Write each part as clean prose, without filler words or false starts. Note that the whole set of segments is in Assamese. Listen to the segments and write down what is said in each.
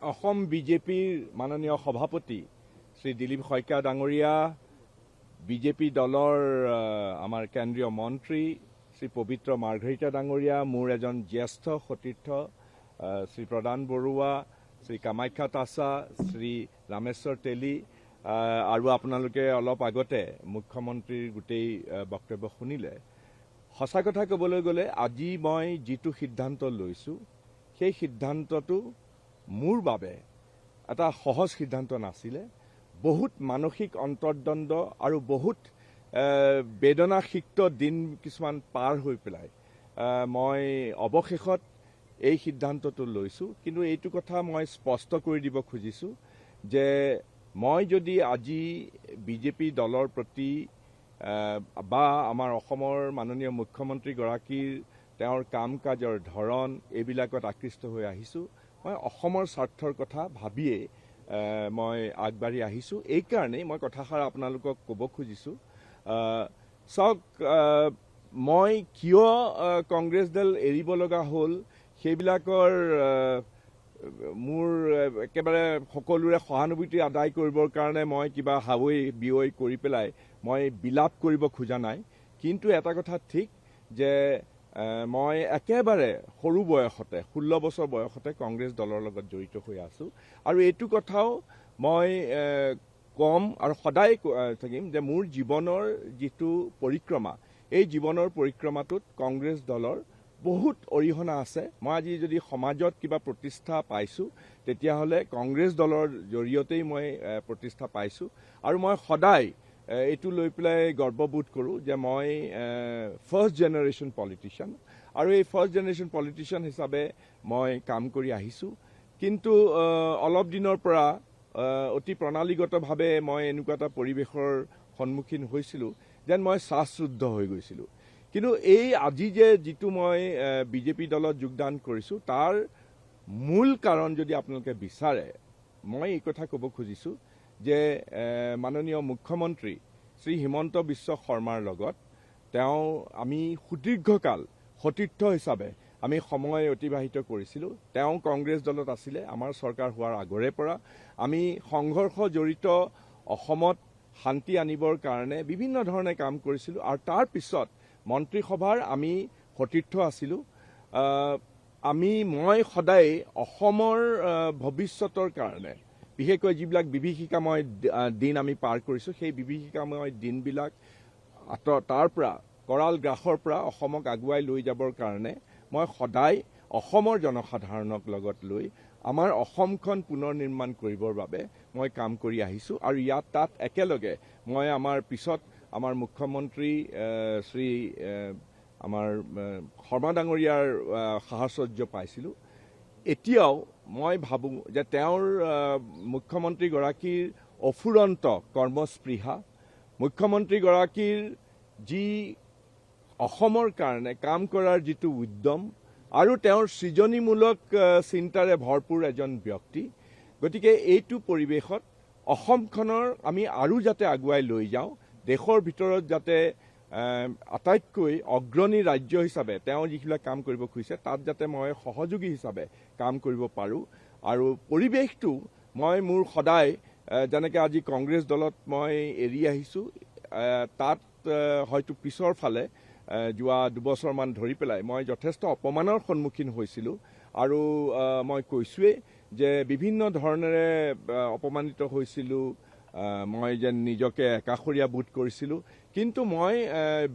অসম বিজেপিৰ মাননীয় সভাপতি শ্ৰী দিলীপ শইকীয়া ডাঙৰীয়া, বিজেপি দলৰ আমাৰ কেন্দ্ৰীয় মন্ত্ৰী শ্ৰী পবিত্ৰ মাৰ্ঘৰিটা ডাঙৰীয়া, মোৰ এজন জ্যেষ্ঠ সতীৰ্থ শ্ৰী প্ৰদান বৰুৱা, শ্ৰী কামাখ্যা তাছা, শ্ৰী ৰামেশ্বৰ তেলী আৰু আপোনালোকে অলপ আগতে মুখ্যমন্ত্ৰীৰ গোটেই বক্তব্য শুনিলে। সঁচা কথা ক'বলৈ গ'লে আজি মই যিটো সিদ্ধান্ত লৈছোঁ সেই সিদ্ধান্তটো মোৰ বাবে এটা সহজ সিদ্ধান্ত নাছিলে। বহুত মানসিক অন্তৰ্দ্বন্দ্ব আৰু বহুত বেদনাসিক্ত দিন কিছুমান পাৰ হৈ পেলাই মই অৱশেষত এই সিদ্ধান্তটো লৈছোঁ। কিন্তু এইটো কথা মই স্পষ্ট কৰি দিব খুজিছোঁ যে মই যদি আজি বিজেপি দলৰ প্ৰতি বা আমাৰ অসমৰ মাননীয় মুখ্যমন্ত্ৰীগৰাকীৰ তেওঁৰ কাম কাজৰ ধৰণ এইবিলাকত আকৃষ্ট হৈ আহিছোঁ, মই অসমৰ স্বাৰ্থৰ কথা ভাবিয়েই মই আগবাঢ়ি আহিছোঁ। এইকাৰণেই মই কথাষাৰ আপোনালোকক ক'ব খুজিছোঁ। চাওক, মই কিয় কংগ্ৰেছ দল এৰিব লগা হ'ল সেইবিলাকৰ মোৰ একেবাৰে সকলোৰে সহানুভূতি আদায় কৰিবৰ কাৰণে মই কিবা হাৱৈ বিৱৈ কৰি পেলাই মই বিলাপ কৰিব খোজা নাই। কিন্তু এটা কথা ঠিক যে মই একেবাৰে সৰু বয়সতে 16 বছৰ বয়সতে কংগ্ৰেছ দলৰ লগত জড়িত হৈ আছোঁ আৰু এইটো কথাও মই কম আৰু সদায় থাকিম যে মোৰ জীৱনৰ যিটো পৰিক্ৰমা, এই জীৱনৰ পৰিক্ৰমাটোত কংগ্ৰেছ দলৰ বহুত অৰিহণা আছে। মই আজি যদি সমাজত কিবা প্ৰতিষ্ঠা পাইছোঁ তেতিয়াহ'লে কংগ্ৰেছ দলৰ জৰিয়তেই মই প্ৰতিষ্ঠা পাইছোঁ আৰু মই সদায় এইটো লৈ পেলাই গৰ্ববোধ কৰোঁ যে মই ফাৰ্ষ্ট জেনেৰেশ্যন পলিটিচিয়ান আৰু এই ফাৰ্ষ্ট জেনেৰেশ্যন পলিটিচিয়ান হিচাপে মই কাম কৰি আহিছোঁ। কিন্তু অলপ দিনৰ পৰা অতি প্ৰণালীগতভাৱে মই এনেকুৱা এটা পৰিৱেশৰ সন্মুখীন হৈছিলোঁ যেন মই শ্বাসৰুদ্ধ হৈ গৈছিলোঁ। কিন্তু এই আজি যে যিটো মই বিজেপি দলত যোগদান কৰিছোঁ তাৰ মূল কাৰণ যদি আপোনালোকে বিচাৰে, মই এই কথা ক'ব খুজিছোঁ যে মাননীয় মুখ্যমন্ত্ৰী শ্ৰী হিমন্ত বিশ্ব শৰ্মাৰ লগত আমি সুদীৰ্ঘকাল সতীৰ্থ হিচাপে আমি সময় অতিবাহিত কৰিছিলোঁ। তেওঁ কংগ্ৰেছ দলত আছিলে আমাৰ চৰকাৰ হোৱাৰ আগৰে পৰা। আমি সংঘৰ্ষ জড়িত অসমত শান্তি আনিবৰ কাৰণে বিভিন্ন ধৰণে কাম কৰিছিলোঁ আৰু তাৰ পিছত মন্ত্ৰীসভাৰ আমি সতীৰ্থ আছিলোঁ। মই সদায় অসমৰ ভৱিষ্যতৰ কাৰণে বিশেষকৈ যিবিলাক বিভীষিকাময় দিন আমি পাৰ কৰিছোঁ সেই বিভীষিকাময় দিনবিলাক তাৰ পৰা কৰাল গ্ৰাসৰ পৰা অসমক আগুৱাই লৈ যাবৰ কাৰণে মই সদায় অসমৰ জনসাধাৰণক লগত লৈ আমাৰ অসমখন পুনৰ নিৰ্মাণ কৰিবৰ বাবে মই কাম কৰি আহিছোঁ আৰু তাত একেলগে মই আমাৰ পিছত আমাৰ মুখ্যমন্ত্ৰী শ্ৰী আমাৰ শৰ্মা ডাঙৰীয়াৰ সাহচৰ্য পাইছিলোঁ। এতিয়াও মই ভাবোঁ যে তেওঁৰ মুখ্যমন্ত্ৰীগৰাকীৰ অফুৰন্ত কৰ্মস্পৃহা, মুখ্যমন্ত্ৰীগৰাকীৰ যি অসমৰ কাৰণে কাম কৰাৰ যিটো উদ্যম আৰু তেওঁৰ সৃজনীমূলক চিন্তাৰে ভৰপূৰ এজন ব্যক্তি। গতিকে এইটো পৰিৱেশত অসমখনৰ আমি আৰু যাতে আগুৱাই লৈ যাওঁ, দেশৰ ভিতৰত যাতে আটাইতকৈ অগ্ৰণী ৰাজ্য হিচাপে তেওঁ যিবিলাক কাম কৰিব খুজিছে তাত যাতে মই সহযোগী হিচাপে কাম কৰিব পাৰোঁ আৰু পৰিৱেশটো মই মোৰ সদায় যেনেকৈ আজি কংগ্ৰেছ দলত মই এৰি আহিছোঁ, তাত হয়তো পিছৰ ফালে যোৱা 2 বছৰমান ধৰি পেলাই মই যথেষ্ট অপমানৰ সন্মুখীন হৈছিলোঁ আৰু মই কৈছোঁৱেই যে বিভিন্ন ধৰণেৰে অপমানিত হৈছিলোঁ। মই যেন নিজকে একাষৰীয়া বোধ কৰিছিলোঁ। কিন্তু মই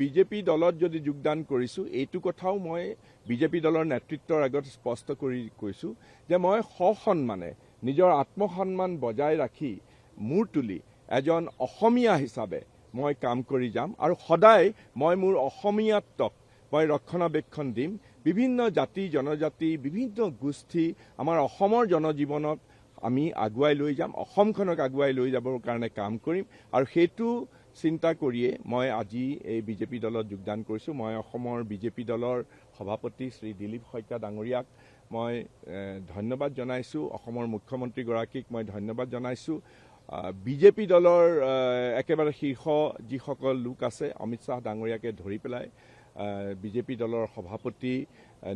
বিজেপি দলত যদি যোগদান কৰিছোঁ এইটো কথাও মই বিজেপি দলৰ নেতৃত্বৰ আগত স্পষ্ট কৰি কৈছোঁ যে মই সসন্মানে নিজৰ আত্মসন্মান বজাই ৰাখি মূৰ তুলি এজন অসমীয়া হিচাপে মই কাম কৰি যাম আৰু সদায় মই মোৰ অসমীয়াত্বক মই ৰক্ষণাবেক্ষণ দিম। বিভিন্ন জাতি জনজাতি বিভিন্ন গোষ্ঠী আমাৰ অসমৰ জনজীৱনক আমি আগুৱাই লৈ যাম, অসমখনক আগুৱাই লৈ যাবৰ কাৰণে কাম কৰিম আৰু সেইটো চিন্তা কৰিয়ে মই আজি এই বিজেপি দলত যোগদান কৰিছোঁ। মই অসমৰ বিজেপি দলৰ সভাপতি শ্ৰী দিলীপ শইকীয়া ডাঙৰীয়াক মই ধন্যবাদ জনাইছোঁ, অসমৰ মুখ্যমন্ত্ৰীগৰাকীক মই ধন্যবাদ জনাইছোঁ, বিজেপি দলৰ একেবাৰে শীৰ্ষ যিসকল লোক আছে অমিত শ্বাহ ডাঙৰীয়াকে ধৰি পেলাই বিজেপি দলৰ সভাপতি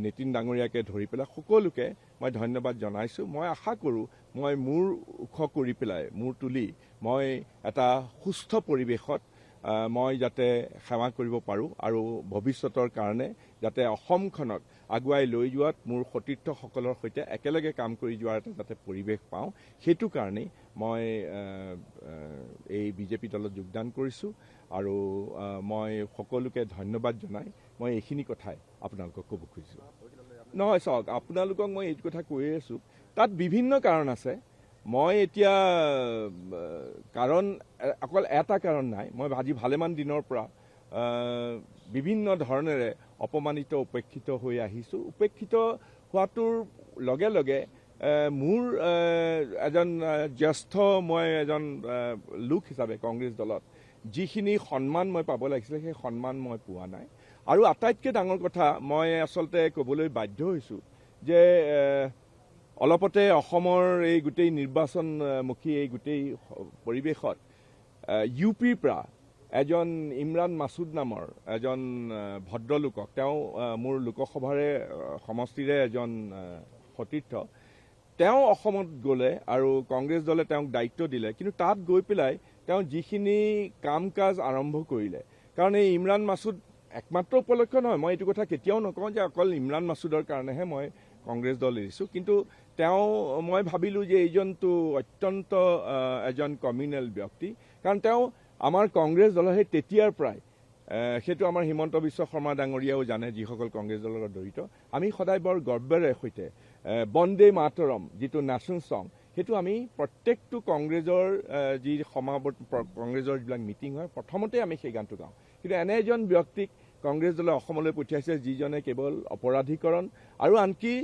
নীতিন ডাঙৰীয়াকে ধৰি পেলাই সকলোকে মই ধন্যবাদ জনাইছোঁ। মই আশা কৰোঁ মই মূৰ ওখ কৰি পেলাই মূৰ তুলি মই এটা সুস্থ পৰিৱেশত মই যাতে সেৱা কৰিব পাৰোঁ আৰু ভৱিষ্যতৰ কাৰণে যাতে অসমখনক আগুৱাই লৈ যোৱাত মোৰ সতীৰ্থসকলৰ সৈতে একেলগে কাম কৰি যোৱাৰ এটা যাতে পৰিৱেশ পাওঁ, সেইটো কাৰণেই মই এই বিজেপি দলত যোগদান কৰিছোঁ। আৰু মই সকলোকে ধন্যবাদ জনাই মই এইখিনি কথাই আপোনালোকক ক'ব খুজিছোঁ। নহয় চাওক, আপোনালোকক মই এইটো কথা কৈয়ে আছোঁ, তাত বিভিন্ন কাৰণ আছে। মই এতিয়া কাৰণ অকল এটা কাৰণ নাই, মই আজি ভালেমান দিনৰ পৰা বিভিন্ন ধৰণেৰে অপমানিত উপেক্ষিত হৈ আহিছোঁ। উপেক্ষিত হোৱাটোৰ লগে লগে মোৰ এজন জ্যেষ্ঠ মই এজন লোক হিচাপে কংগ্ৰেছ দলত যিখিনি সন্মান মই পাব লাগিছিলে সেই সন্মান মই পোৱা নাই। আৰু আটাইতকৈ ডাঙৰ কথা মই আচলতে ক'বলৈ বাধ্য হৈছোঁ যে অলপতে অসমৰ এই গোটেই নিৰ্বাচনমুখী এই গোটেই পৰিৱেশত ইউ পিৰ পৰা এজন ইমৰান মাছুদ নামৰ এজন ভদ্ৰলোকক, তেওঁ মোৰ লোকসভাৰে সমষ্টিৰে এজন সতীৰ্থ, তেওঁ অসমত গ'লে আৰু কংগ্ৰেছ দলে তেওঁক দায়িত্ব দিলে, কিন্তু তাত গৈ পেলাই তেওঁ যিখিনি কাম কাজ আৰম্ভ কৰিলে, কাৰণ এই ইমৰান মাছুদ একমাত্ৰ উপলক্ষ নহয়, মই এইটো কথা কেতিয়াও নকওঁ যে অকল ইমৰান মাছুদৰ কাৰণেহে মই কংগ্ৰেছ দল এৰিছোঁ, কিন্তু মই ভাবিলোঁ যে এইজনটো অত্যন্ত এজন কমিউনেল ব্যক্তি, কাৰণ তেওঁ আমাৰ কংগ্ৰেছ দলৰ সেই তেতিয়াৰ পৰাই, সেইটো আমাৰ হিমন্ত বিশ্ব শৰ্মা ডাঙৰীয়াও জানে, যিসকল কংগ্ৰেছ দলৰ লগত জড়িত, আমি সদায় বৰ গৰ্বেৰে সৈতে বন্দে মাতৰম যিটো নেশ্যনেল ছং, সেইটো আমি প্ৰত্যেকটো কংগ্ৰেছৰ যি কংগ্ৰেছৰ যিবিলাক মিটিং হয় প্ৰথমতে আমি সেই গানটো গাওঁ। কিন্তু এনে এজন ব্যক্তিক কংগ্ৰেছ দলে অসমলৈ পঠিয়াইছে যিজনে কেৱল অপৰাধীকৰণ আৰু আনকি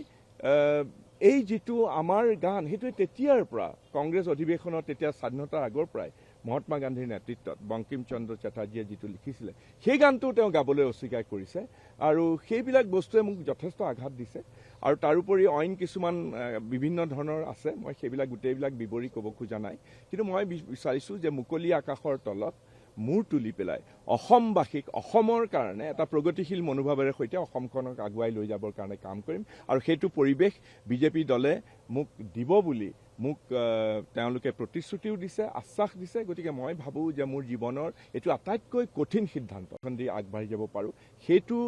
এই যিটো আমাৰ গান, সেইটোৱে তেতিয়াৰ পৰা কংগ্ৰেছ অধিৱেশনত তেতিয়া স্বাধীনতাৰ আগৰ পৰাই মহাত্মা গান্ধীৰ নেতৃত্বত বংকিম চন্দ্ৰ চেটাৰ্জীয়ে যিটো লিখিছিলে সেই গানটো তেওঁ গাবলৈ অস্বীকাৰ কৰিছে। আৰু সেইবিলাক বস্তুৱে মোক যথেষ্ট আঘাত দিছে। আৰু তাৰোপৰি অইন কিছুমান বিভিন্ন ধৰণৰ আছে, মই সেইবিলাক গোটেইবিলাক বিৱৰি ক'ব খোজা নাই, কিন্তু মই বিচাৰিছোঁ যে মুকলি আকাশৰ তলত মূৰ তুলি পেলাই অসমবাসীক অসমৰ কাৰণে এটা প্ৰগতিশীল মনোভাৱেৰে সৈতে অসমখনক আগুৱাই লৈ যাবৰ কাৰণে কাম কৰিম। আৰু সেইটো পৰিৱেশ বিজেপি দলে মোক দিব বুলি মোক তেওঁলোকে প্ৰতিশ্ৰুতিও দিছে, আশ্বাস দিছে। গতিকে মই ভাবোঁ যে মোৰ জীৱনৰ এইটো আটাইতকৈ কঠিন সিদ্ধান্ত দি আগবাঢ়ি যাব পাৰোঁ, সেইটো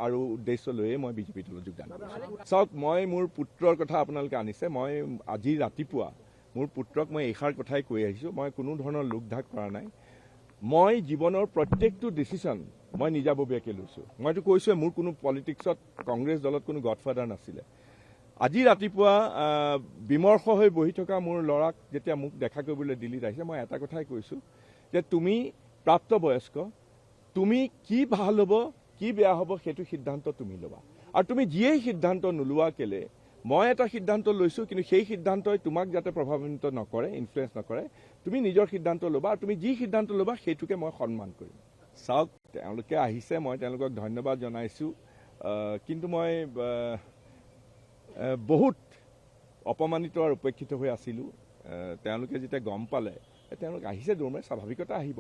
আৰু উদ্দেশ্য লৈয়ে মই বিজেপি দলত যোগদান কৰিছোঁ। চাওক, মই মোৰ পুত্ৰৰ কথা আপোনালোকে আনিছে, মই আজি ৰাতিপুৱা মোৰ পুত্ৰক মই এইষাৰ কথাই কৈ আহিছোঁ, মই কোনো ধৰণৰ লোকঢাক কৰা নাই। মই জীৱনৰ প্ৰত্যেকটো ডিচিশ্যন মই নিজাববীয়াকৈ লৈছোঁ। মইতো কৈছোঁৱে মোৰ কোনো পলিটিক্সত কংগ্ৰেছ দলত কোনো গডফাদাৰ নাছিলে। আজি ৰাতিপুৱা বিমৰ্ষ হৈ বহি থকা মোৰ ল'ৰাক যেতিয়া মোক দেখা কৰিবলৈ দিল্লীত আহিছে, মই এটা কথাই কৈছোঁ যে তুমি প্ৰাপ্তবয়স্ক, তুমি কি ভাল হ'ব কি বেয়া হ'ব সেইটো সিদ্ধান্ত তুমি ল'বা। আৰু তুমি যিয়েই সিদ্ধান্ত নোলোৱা কেলে, মই এটা সিদ্ধান্ত লৈছোঁ, কিন্তু সেই সিদ্ধান্তই তোমাক যাতে প্ৰভাৱিত নকৰে, ইনফ্লুৱেঞ্চ নকৰে, তুমি নিজৰ সিদ্ধান্ত ল'বা। আৰু তুমি যি সিদ্ধান্ত ল'বা সেইটোকে মই সন্মান কৰিম। চাওক, তেওঁলোকে আহিছে, মই তেওঁলোকক ধন্যবাদ জনাইছোঁ, কিন্তু মই বহুত অপমানিত আৰু উপেক্ষিত হৈ আছিলোঁ। তেওঁলোকে যেতিয়া গম পালে তেওঁলোক আহিছে দৌৰমাৰি, স্বাভাৱিকতে আহিব,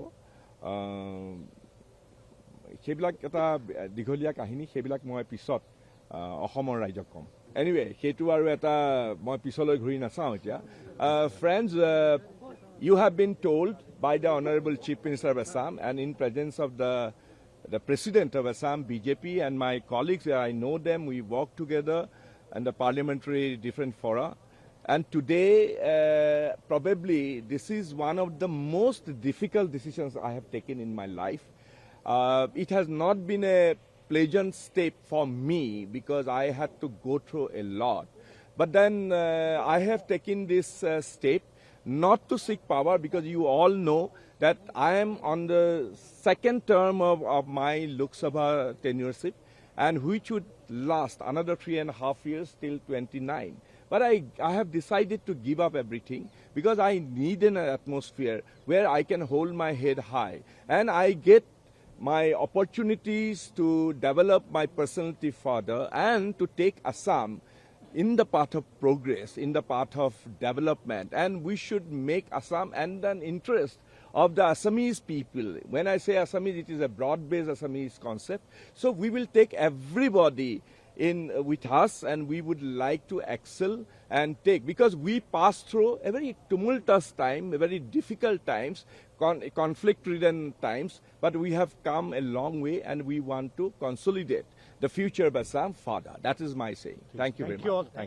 সেইবিলাক এটা দীঘলীয়া কাহিনী, সেইবিলাক মই পিছত অসমৰ ৰাইজক ক'ম। এনিৱে, সেইটো আৰু এটা মই পিছলৈ ঘূৰি নাচাওঁ এতিয়া। Friends, you have been told by the Honorable Chief Minister of Assam and in presence of the President of Assam, BJP, and my colleagues, I know them, we work together in the parliamentary different fora. And today, probably, this is one of the most difficult decisions I have taken in my life. It has not been a pleasant step for me because I had to go through a lot. But then I have taken this step not to seek power, because you all know that I am on the second term of my Lok Sabha tenureship, and which would last another 3.5 years till 29. But I have decided to give up everything because I need an atmosphere where I can hold my head high and I get my opportunities to develop my personality further and to take Assam in the path of progress, in the path of development. And we should make Assam and an interest of the Assamese people. When I say Assamese, it is a broad-based Assamese concept. So we will take everybody with us, and we would like to excel and take, because we passed through a very tumultuous time, a very difficult times, conflict-ridden times, but we have come a long way, and we want to consolidate the future of Assam further. That is my saying. Thank you very much. Thank you all. Thank you.